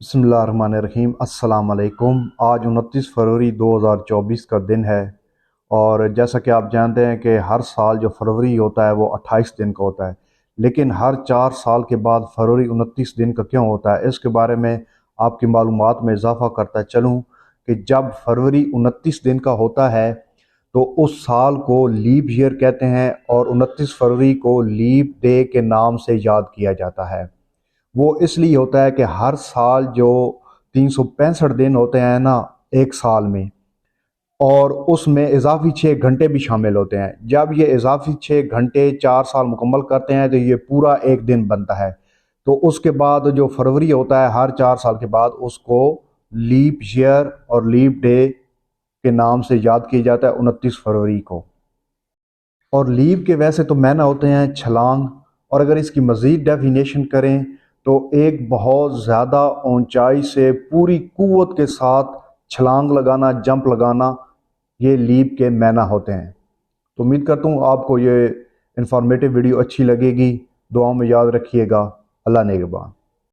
बिस्मिल्लाहिर्रहमानिर्रहीम। अस्सलाम वालेकुम। आज 29 फरवरी 2024 का दिन है और जैसा कि आप जानते हैं कि हर साल जो फरवरी होता है वो 28 दिन का होता है, लेकिन हर 4 साल के बाद फरवरी 29 दिन का क्यों होता है, इसके बारे में आपकी मालूमात में इजाफ़ा करता चलूँ कि जब फरवरी 29 दिन का होता है तो उस साल को लीप ईयर कहते हैं और 29 फरवरी को लीप डे के नाम से याद किया जाता है। वो इसलिए होता है कि हर साल जो 365 दिन होते हैं ना एक साल में, और उसमें इजाफी 6 घंटे भी शामिल होते हैं। जब ये इजाफी 6 घंटे 4 साल मुकम्मल करते हैं तो ये पूरा एक दिन बनता है। तो उसके बाद जो फरवरी होता है हर 4 साल के बाद उसको लीप ईयर और लीप डे के नाम से याद किया जाता है 29 फरवरी को। और लीप के वैसे तो मायने होते हैं छलांग, और अगर इसकी मज़ीद डेफिनेशन करें तो एक बहुत ज़्यादा ऊंचाई से पूरी कुव्वत के साथ छलांग लगाना, जंप लगाना, ये लीप के मायने होते हैं। तो उम्मीद करता हूँ आपको ये इंफॉर्मेटिव वीडियो अच्छी लगेगी। दुआओं में याद रखिएगा। अल्लाह नेगहबान।